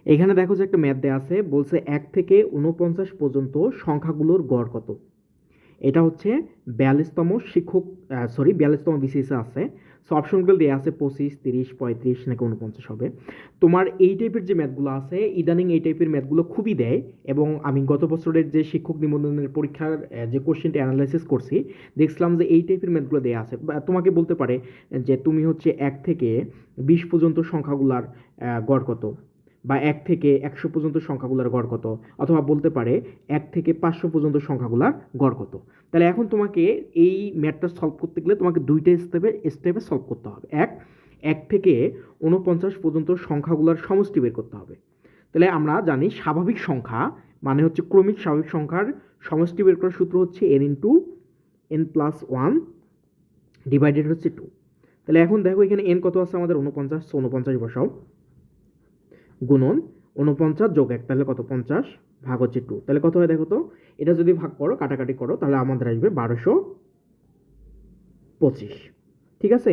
এখানে দেখো যে একটা ম্যাথ দেওয়া আছে, বলছে 1 থেকে 49 পর্যন্ত সংখ্যাগুলোর গড় কত। এটা হচ্ছে 42তম শিক্ষক, 42তম বিসিএসে আছে। সো অপশনগুলো দেওয়া আছে 25, 30, 35 নাকি 49 হবে। তোমার এই টাইপের যে ম্যাথগুলো আছে, ইদানিং এই টাইপের ম্যাথগুলো খুবই দেয়। এবং আমি গত বছরের যে শিক্ষক নিবন্ধনের পরীক্ষার যে কোশ্চেনটা অ্যানালাইসিস করছি, দেখছিলাম যে এই টাইপের ম্যাথগুলো দেওয়া আছে। বা তোমাকে বলতে পারে যে তুমি হচ্ছে 1 থেকে 20 পর্যন্ত সংখ্যাগুলার গড় কত, বা 1 থেকে 100 পর্যন্ত সংখ্যাগুলোর গড় কত, অথবা বলতে পারে 1 থেকে 500 পর্যন্ত সংখ্যাগুলোর গড় কত। তাহলে এখন তোমাকে এই ম্যাথটা সলভ করতে গেলে তোমাকে দুইটা স্টেপে সলভ করতে হবে। এক থেকে 49 পর্যন্ত সংখ্যাগুলোর সমষ্টি বের করতে হবে। তাহলে আমরা জানি স্বাভাবিক সংখ্যা মানে হচ্ছে ক্রমিক স্বাভাবিক সংখ্যার সমষ্টি বের করার সূত্র হচ্ছে n+1 ডিভাইডেড হচ্ছে 2। তাহলে এখন দেখো এখানে n কত আছে আমাদের 49, 49 বসাও, গুণন 49 যোগ 1, তাহলে কত 50, ভাগ হচ্ছে 2, তাহলে কত হয় দেখো তো। এটা যদি ভাগ করো, কাটাকাটি করো, তাহলে আমাদের আসবে 1225। ঠিক আছে,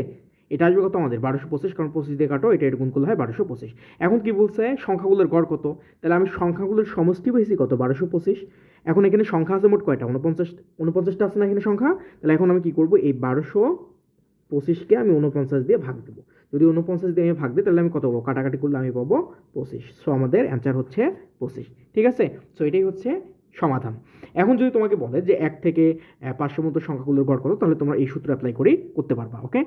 এটা আসবে কত আমাদের 1225, কারণ 25 দিয়ে কাটো, এটা গুণ করলে হয় 1225। এখন কি বলছে সংখ্যাগুলোর গড় কত, তাহলে আমি সংখ্যাগুলোর সমষ্টি পেয়েছি কত 1225। এখন এখানে সংখ্যা আছে মোট কয়টা, 49টা আছে না এখানে সংখ্যা। তাহলে এখন আমি কি করব, এই 1225কে আমি 49 দিয়ে ভাগ দেবো। যদি 49 দিয়ে আমি ভাগ দিই, তাহলে আমি কত পাবো, কাটাকাটি করলে আমি পাবো 25। সো আমাদের অ্যান্সার হচ্ছে 25। ঠিক আছে, সো এটাই হচ্ছে সমাধান। এখন যদি তোমাকে বলে যে 1 থেকে 500 মতো সংখ্যাগুলোর গড় কত, তাহলে তোমরা এই সূত্র অ্যাপ্লাই করে করতে পারবা। ওকে।